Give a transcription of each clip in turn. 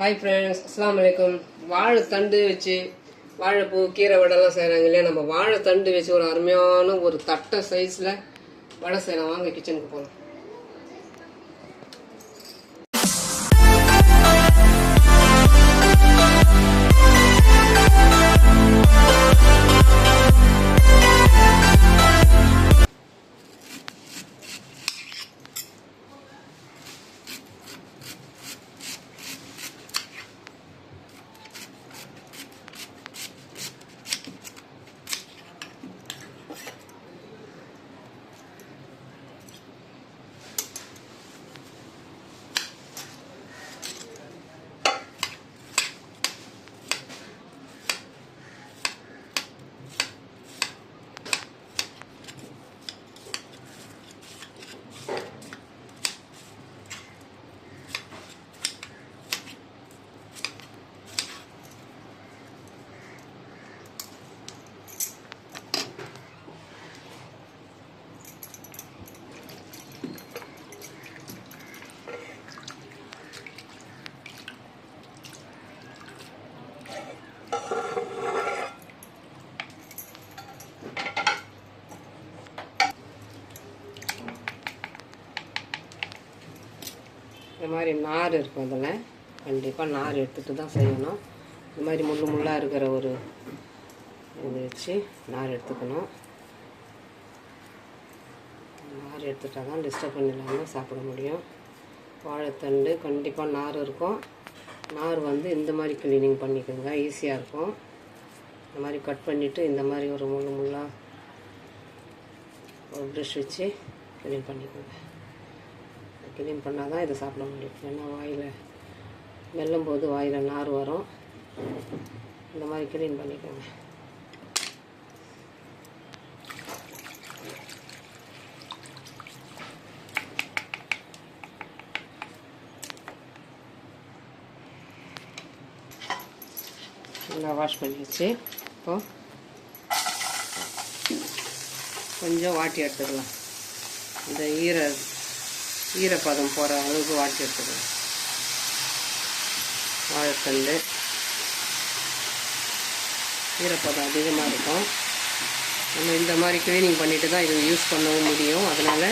Hi friends, அஸ்ஸலாமு அலைக்கும். வாழைத்தண்டு வச்சு வாழைப்பூ கீரை வடைலாம் செய்கிறாங்க இல்லையா? நம்ம வாழைத்தண்டு வச்சு ஒரு அருமையான ஒரு தட்டை சைஸில் வடை செய்யலாம். வாங்க கிச்சனுக்கு போகலாம். இந்த மாதிரி நார் இருக்கும், அதில் கண்டிப்பாக நார் எடுத்துகிட்டு தான் செய்யணும். இந்த மாதிரி முள்ளாக இருக்கிற ஒரு இது வச்சு நார் எடுத்துக்கணும். நார் எடுத்துட்டால் தான் டிஸ்டர்ப் இல்லாமல் சாப்பிட முடியும். வாழைத்தண்டு கண்டிப்பாக நார் இருக்கும். நார் இந்த மாதிரி க்ளீனிங் பண்ணிக்கோங்க, ஈஸியாக இருக்கும். இந்த மாதிரி கட் பண்ணிவிட்டு இந்த மாதிரி ஒரு முள்ளாக ஒரு ப்ரஷ் வச்சு க்ளீன் பண்ணிக்கோங்க. க்ளீன் பண்ணால் தான் இதை சாப்பிட முடியும். ஏன்னா வாயில் மெல்லும்போது வாயில் நார் வரும். இந்த மாதிரி க்ளீன் பண்ணிக்கோங்க. நல்லா வாஷ் பண்ணி வச்சு இப்போது கொஞ்சம் வாட்டி எடுத்துக்கலாம். இந்த ஈரப்பதம் போகிற அளவுக்கு வாட்டி எடுத்துக்கலாம். வாழைத்தண்டு ஈரப்பதம் அதிகமாக இருக்கும். நம்ம இந்த மாதிரி க்ளீனிங் பண்ணிவிட்டு தான் இதை யூஸ் பண்ணவும் முடியும். அதனால்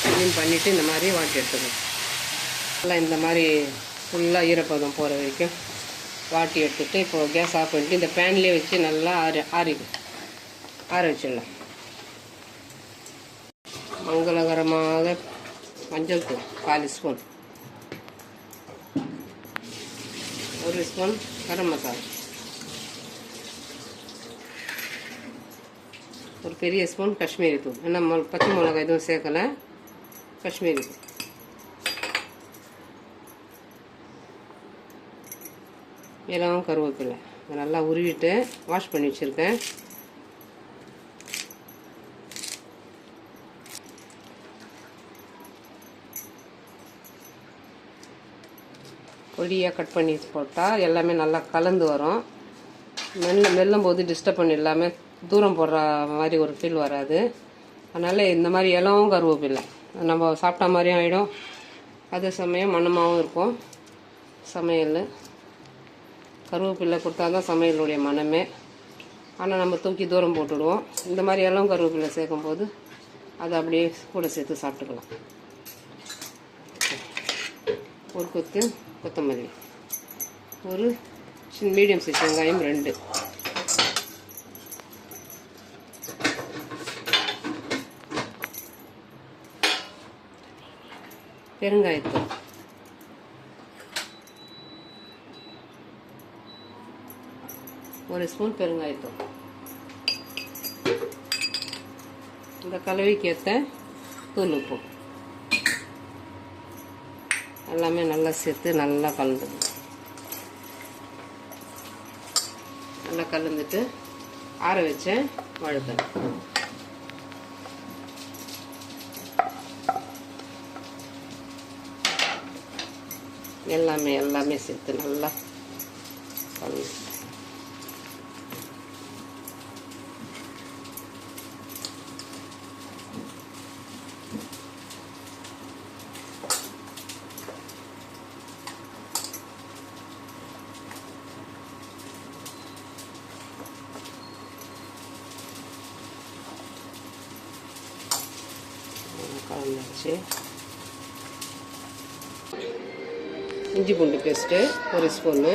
க்ளீன் பண்ணிவிட்டு இந்த மாதிரி வாட்டி எடுத்துக்கலாம். நல்லா இந்த மாதிரி ஃபுல்லாக ஈரப்பதம் போகிற வரைக்கும் வாட்டி எடுத்துகிட்டு இப்போது கேஸ் ஆஃப் பண்ணிவிட்டு இந்த பேன்லேயே வச்சு நல்லா ஆற வச்சிடலாம். மங்களகரமாக மஞ்சள் தூள் 1/4 ஸ்பூன், 1 ஸ்பூன் கரம் மசாலா, ஒரு பெரிய ஸ்பூன் காஷ்மீரி தூள். ஏன்னா பச்சை மிளகாய் எதுவும் சேர்க்கலை, காஷ்மீரி தூள். எல்லாம் கருவேப்பிலை நல்லா உருவிட்டு வாஷ் பண்ணி வச்சுருக்கேன். பொடியாக கட் பண்ணி போட்டால் எல்லாமே நல்லா கலந்து வரும். மெல்லும் போது டிஸ்டர்ப் பண்ணி இல்லாமல் தூரம் போடுற மாதிரி ஒரு ஃபீல் வராது. அதனால் இந்த மாதிரி இலவும் கருவேப்பில்லை நம்ம சாப்பிட்ட மாதிரியும் ஆகிடும். அதே சமயம் மணமாகவும் இருக்கும். சமையல் கருவேப்பில்லை கொடுத்தா தான் சமையலுடைய மனமே. ஆனால் நம்ம தூக்கி தூரம் போட்டுடுவோம். இந்த மாதிரி இலவும் கருவேப்பில்லை சேர்க்கும்போது அதை அப்படியே கூட சேர்த்து சாப்பிட்டுக்கலாம். ஒரு கொத்து கொத்தமல்லி, ஒரு மீடியம் சைஸ் வெங்காயம் 2, பெருங்காயத்தூள், ஒரு ஸ்பூன் பெருங்காயத்தூள், இந்த கலவைக்கு ஏற்ற தூள் உப்பு எல்லாமே நல்லா சேர்த்து நல்லா கலந்துக்கணும். நல்லா கலந்துட்டு ஆற வச்சேன் வாழைத்தண்டு எல்லாமே சேர்த்து நல்லா கலந்து கலந்தாச்சு. இஞ்சி பூண்டு பேஸ்ட்டு 1 ஸ்பூனு,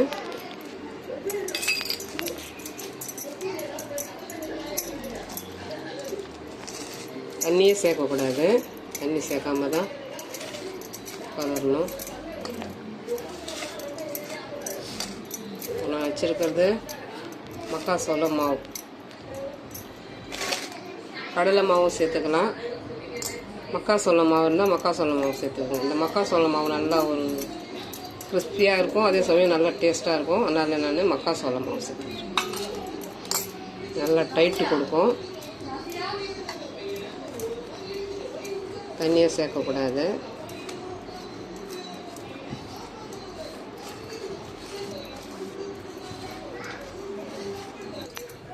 தண்ணியே சேர்க்கக்கூடாது, தண்ணி சேர்க்காம தான் கலரணும். நான் வச்சுருக்கிறது மக்காசோள மாவு, கடலை மாவும் சேர்த்துக்கலாம். மக்காசோள மாவு இருந்தால் மக்காசோள மாவு சேர்த்துக்கணும். இந்த மக்காசோள மாவு நல்லா ஒரு கிறிஸ்பியாக இருக்கும், அதே சமயம் நல்லா டேஸ்ட்டாக இருக்கும். அதனால் நான் மக்காசோள மாவு சேர்த்துக்கிறேன். நல்லா டைட்டு கொடுக்கும். தண்ணியை சேர்க்கக்கூடாது.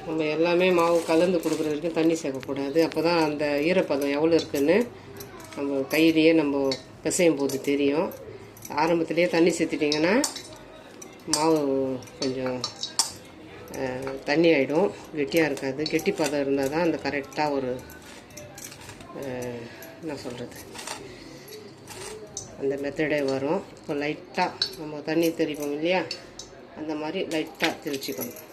நம்ம எல்லாமே மாவு கலந்து கொடுக்குற வரைக்கும் தண்ணி சேர்க்கக்கூடாது. அப்போ தான் அந்த ஈரப்பதம் எவ்வளோ இருக்குதுன்னு நம்ம கையிலேயே நம்ம பிசையும் போது தெரியும். ஆரம்பத்துலேயே தண்ணி சேர்த்துட்டிங்கன்னா மாவு கொஞ்சம் தண்ணி ஆகிடும், கெட்டியாக இருக்காது. கெட்டி பதம் இருந்தால் தான் அந்த கரெக்டாக ஒரு என்ன சொல்கிறது அந்த மெத்தடே வரும். இப்போ லைட்டாக நம்ம தண்ணி தெளிப்போம் இல்லையா, அந்த மாதிரி லைட்டாக தெளிச்சிக்கணும்.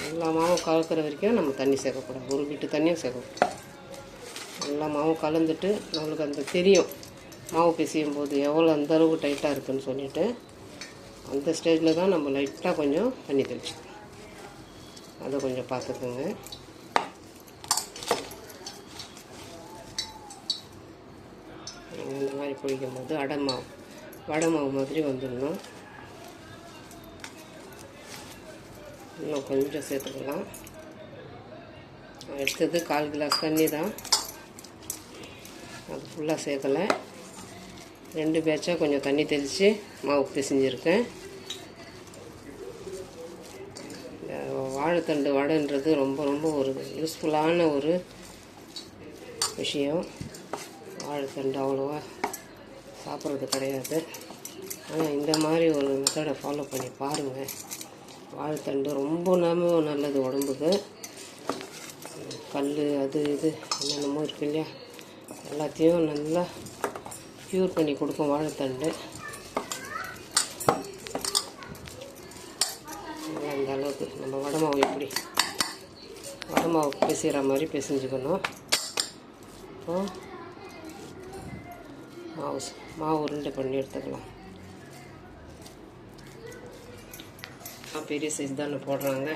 எல்லா மாவும் கலக்கிற வரைக்கும் நம்ம தண்ணி சேர்க்கக்கூடாது, ஒரு லிட்டர் தண்ணியும் சேர்க்கக்கூடாது. எல்லா மாவும் கலந்துட்டு நம்மளுக்கு அந்த தெரியும் மாவு பிசையும் போது எவ்வளோ அந்த அளவுக்கு டைட்டாக இருக்குதுன்னு சொல்லிவிட்டு அந்த ஸ்டேஜில் தான் நம்ம லைட்டாக கொஞ்சம் தண்ணி தெளிச்சிக்கணும். அதை கொஞ்சம் பார்த்துக்கோங்க. இந்த மாதிரி பிடிக்கும் போது வடை மாவு மாதிரி வந்துடணும். இன்னும் கொஞ்சம் சேர்த்துக்கலாம். எடுத்தது 1/4 கிளாஸ் தண்ணி தான், அது ஃபுல்லாக சேர்க்கலை. 2 பேட்சாக கொஞ்சம் தண்ணி தெளித்து மாவு பிசைஞ்சிருக்கேன். வாழைத்தண்டு வடைன்றது ரொம்ப ரொம்ப ஒரு யூஸ்ஃபுல்லான ஒரு விஷயம். வாழைத்தண்டு அவ்வளோவா சாப்பிட்றது கிடையாது. ஆனால் இந்த மாதிரி ஒரு மெத்தடை ஃபாலோ பண்ணி பாருங்கள். வாழைத்தண்டு ரொம்ப நல்லது உடம்புக்கு. கல் அது இது என்னென்னமோ இருக்கு இல்லையா, எல்லாத்தையும் நல்லா க்யூர் பண்ணி கொடுக்கும் வாழைத்தண்டு. இந்த அளவுக்கு நம்ம வடை மாவு எப்படி வடை மாவு பிசைகிற மாதிரி பிசைஞ்சுக்கணும். அப்புறம் மாவு உருண்டை பண்ணி எடுத்துக்கலாம். பெரிய சைஸ் தானே போடுறாங்க.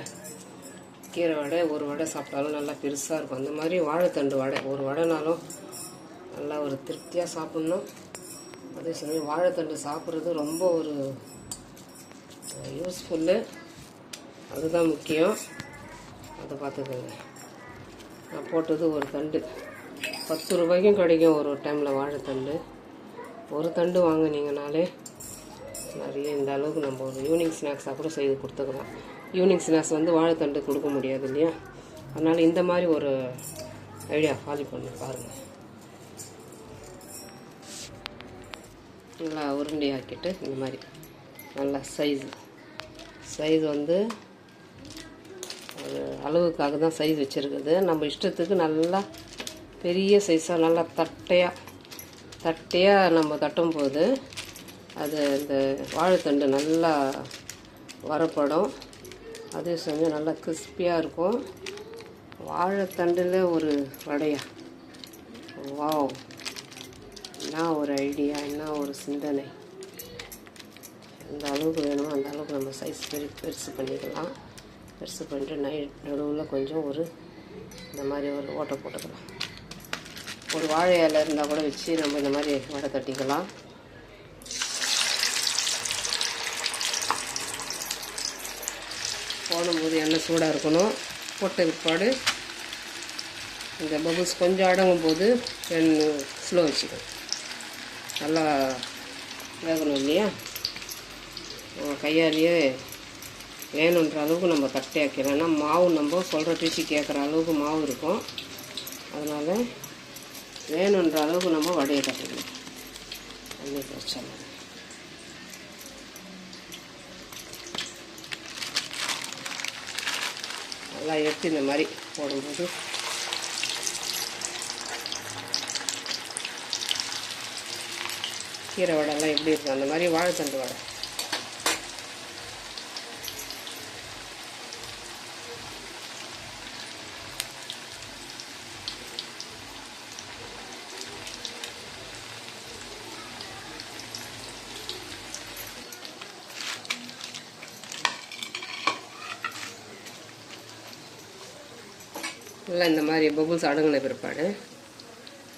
கீரை வடை ஒரு வடை சாப்பிட்டாலும் நல்லா பெருசாக இருக்கும். அந்த மாதிரி வாழைத்தண்டு வடை ஒரு வடைனாலும் நல்லா ஒரு திருப்தியாக சாப்பிட்ணும். அதே சமயம் வாழைத்தண்டு சாப்பிட்றது ரொம்ப ஒரு யூஸ்ஃபுல்லு, அதுதான் முக்கியம். அதை பார்த்துக்கோங்க. நான் போட்டது ஒரு தண்டு 10 ரூபாய்க்கும் கிடைக்கும் ஒரு டைமில் வாழைத்தண்டு. ஒரு தண்டு வாங்கினீங்கனாலே நிறைய இந்த அளவுக்கு நம்ம ஒரு ஈவினிங் ஸ்நாக்ஸாக கூட செய்து கொடுத்துக்கலாம். ஈவினிங் ஸ்நாக்ஸ் வாழைத்தண்டு கொடுக்க முடியாது இல்லையா, அதனால் இந்த மாதிரி ஒரு ஐடியா ஃபாலோ பண்ணி பாருங்கள். நல்லா உருண்டை ஆக்கிட்டு இந்த மாதிரி நல்லா சைஸ் அது அளவுக்காக தான் சைஸ் வச்சுருக்குது. நம்ம இஷ்டத்துக்கு நல்லா பெரிய சைஸாக நல்லா தட்டையாக நம்ம தட்டும்போது அது இந்த வாழைத்தண்டு நல்லா வரப்படும். அதே சமயம் நல்லா கிறிஸ்பியாக இருக்கும். வாழைத்தண்டில் ஒரு வடையா, வாவ்! என்ன ஒரு ஐடியா, என்ன ஒரு சிந்தனை. எந்த அளவுக்கு வேணுமோ அந்த அளவுக்கு நம்ம சைஸ் பெருசு பண்ணிக்கலாம். பெருசு பண்ணிட்டு நடுவில் கொஞ்சம் இந்த மாதிரி ஒரு ஓட்டை போட்டுக்கலாம். ஒரு வாழை இலை இருந்தால் கூட வச்சு நம்ம இந்த மாதிரி வடை தட்டிக்கலாம். போடும்போது எண்ணெய் சூடாக இருக்கணும். போட்ட பிற்பாடு இந்த பபுள்ஸ் கொஞ்சம் அடங்கும் போது ஸ்லோ வச்சுக்கணும். நல்லா வேகணும் இல்லையா, கையாலேயே வேணுன்ற அளவுக்கு நம்ம தட்டையாக்கிறோம். ஏன்னா மாவு நம்ம சொல்கிற பேச்சு கேட்குற அளவுக்கு மாவு இருக்கும். அதனால் வேணுன்ற அளவுக்கு நம்ம வடையை தட்டிக்கணும். தண்ணி பிரச்சனை. எல்லாம் எடுத்து இந்த மாதிரி போடும்போது கீரை வடைலாம் எப்படி இருக்கும் அந்த மாதிரி வாழைத்தண்டு வடை. எல்லாம் இந்த மாதிரி பபுள்ஸ் அடங்கின பிற்பாடு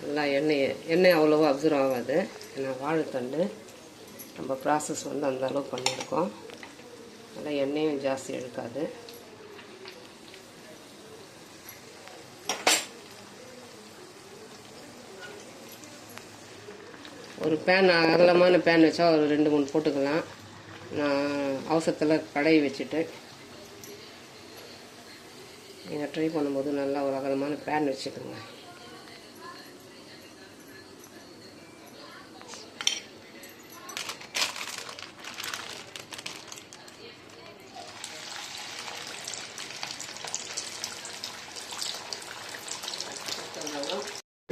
நல்லா எண்ணெய் அவ்வளோவா அப்சர்வ் ஆகாது. ஏன்னா வாழைத்தண்டு நம்ம ப்ராசஸ் வந்து அந்த அளவுக்கு பண்ணியிருக்கோம். நல்லா எண்ணெயும் ஜாஸ்தி எடுக்காது. ஒரு பேன் அகலமான பேன் வச்சா ஒரு 2-3 போட்டுக்கலாம். நான் அவசரத்தில் கடாய் வச்சுட்டு நீங்கள் ட்ரை பண்ணும்போது நல்லா ஒரு அகலமான பேன் வச்சுக்கோங்க.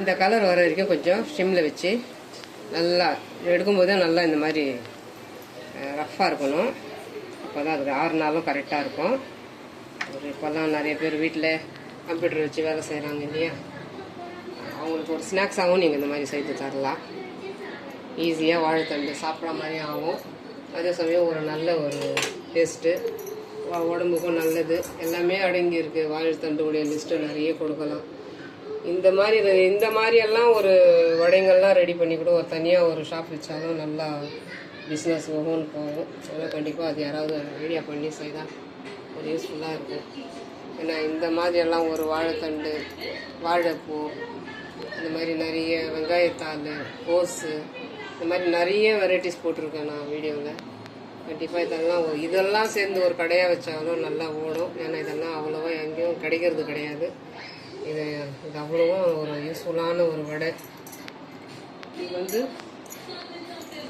இந்த கலர் வர வரைக்கும் கொஞ்சம் ஸ்டிம்மில் வச்சு நல்லா எடுக்கும்போதே நல்லா இந்த மாதிரி ரஃப்பாக இருக்கணும். அப்போ தான் அது ஆறுனாலும் கரெக்டாக இருக்கும். இப்போல்லாம் நிறைய பேர் வீட்டில் கம்ப்யூட்டர் வச்சு வேலை செய்கிறாங்க இல்லையா, அவங்களுக்கு ஒரு ஸ்நாக்ஸாகவும் நீங்கள் இந்த மாதிரி செய்து தரலாம். ஈஸியாக வாழைத்தண்டு சாப்பிட்ற மாதிரி ஆகும். அதே சமயம் ஒரு நல்ல ஒரு டேஸ்ட்டு, உடம்புக்கும் நல்லது, எல்லாமே அடங்கி இருக்குது. வாழைத்தண்டுடைய லிஸ்ட்டு நிறைய கொடுக்கலாம். இந்த மாதிரியெல்லாம் ஒரு வடைங்கள்லாம் ரெடி பண்ணி கூட ஒரு தனியாக ஒரு ஷாப் வச்சாலும் நல்லா பிஸ்னஸ் ஒவ்வொன்று போகும். அதனால் கண்டிப்பாக அது யாராவது ஐடியா பண்ணி செய்தால் ஒரு யூஸ்ஃபுல்லாக இருக்கும். ஏன்னா இந்த மாதிரியெல்லாம் ஒரு வாழைத்தண்டு, வாழைப்பூ, இந்த மாதிரி நிறைய வெங்காயத்தாள், கோஸு, இந்த மாதிரி நிறைய வெரைட்டிஸ் போட்டிருக்கேன் நான் வீடியோவில். கண்டிப்பாக இதெல்லாம் சேர்ந்து ஒரு கடையாக வச்சாலும் நல்லா ஓடும். ஏன்னா இதெல்லாம் அவ்வளோவா எங்கேயும் கிடைக்கிறது கிடையாது. இது அவ்வளோவா ஒரு யூஸ்ஃபுல்லான ஒரு வடை. இது வந்து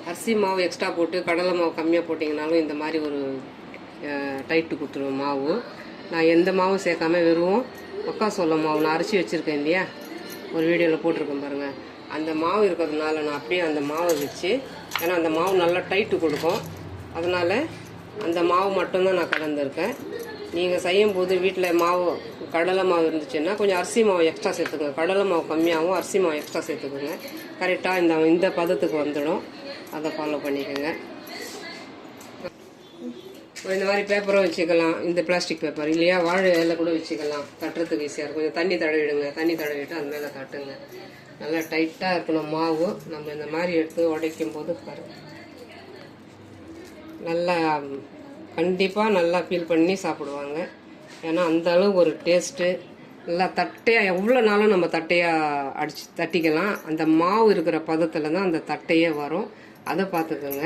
அரிசி மாவு எக்ஸ்ட்ரா போட்டு கடலை மாவு கம்மியாக போட்டிங்கனாலும் இந்த மாதிரி ஒரு டைட்டு கொடுத்துருவோம் மாவு. நான் எந்த மாவும் சேர்க்காம வெறும் மக்காசோள மாவு நான் அரைச்சி வச்சுருக்கேன் இல்லையா, ஒரு வீடியோவில் போட்டிருக்கேன் பாருங்கள். அந்த மாவு இருக்கிறதுனால நான் அப்படியே அந்த மாவை வச்சு, ஏன்னா அந்த மாவு நல்லா டைட்டு கொடுக்கும், அதனால் அந்த மாவு மட்டும்தான் நான் கலந்துருக்கேன். நீங்கள் செய்யும்போது வீட்டில் கடலை மாவு இருந்துச்சுன்னா கொஞ்சம் அரிசி மாவு எக்ஸ்ட்ரா சேர்த்துக்கோங்க. கடலை மாவு கம்மியாகவும் அரிசி மாவு எக்ஸ்ட்ரா சேர்த்துக்கோங்க. கரெக்டாக இந்த பதத்துக்கு வந்துடும். அதை ஃபாலோ பண்ணிக்கோங்க. இந்த மாதிரி பேப்பரும் வச்சுக்கலாம். இந்த பிளாஸ்டிக் பேப்பர் இல்லையா, வாழை இலை கூட வச்சுக்கலாம். தட்டுறதுக்கு ஈஸியாக இருக்கும். கொஞ்சம் தண்ணி தடவிடுங்க. தண்ணி தடவிட்டு அது மேலே தட்டுங்க. நல்லா டைட்டாக இருக்கணும் மாவு. நம்ம இந்த மாதிரி எடுத்து உடைக்கும் போது பாருங்கள், நல்லா கண்டிப்பாக நல்லா ஃபீல் பண்ணி சாப்பிடுவாங்க. ஏன்னா அந்த அளவு ஒரு டேஸ்ட்டு. நல்லா தட்டையாக எவ்வளோ நாளும் நம்ம தட்டையாக தட்டிக்கலாம். அந்த மாவு இருக்கிற பதத்தில் தான் அந்த தட்டையே வரும். அதை பார்த்துக்கோங்க.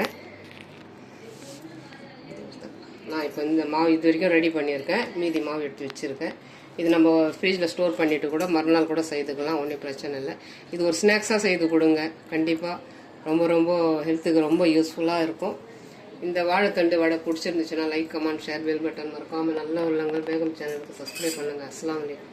நான் இப்போ இந்த மாவு இது வரைக்கும் ரெடி பண்ணியிருக்கேன். மீதி மாவு எடுத்து வச்சுருக்கேன். இது நம்ம ஃப்ரிட்ஜில் ஸ்டோர் பண்ணிவிட்டு கூட மறுநாள் கூட செய்துக்கலாம். ஒன்றும் பிரச்சனை இல்லை. இது ஒரு ஸ்நாக்ஸாக செய்து கொடுங்க. கண்டிப்பாக ரொம்ப ரொம்ப ஹெல்த்துக்கு ரொம்ப யூஸ்ஃபுல்லாக இருக்கும். இந்த வாழைத்தண்டு வடை பிடிச்சிருந்துச்சுன்னா like, comment, share, bell button மறக்காமல் நல்ல உள்ளங்கள் பேகம் சேனலுக்கு சப்ஸ்கிரைப் பண்ணுங்கள். அஸ்ஸலாமு அலைக்கும்.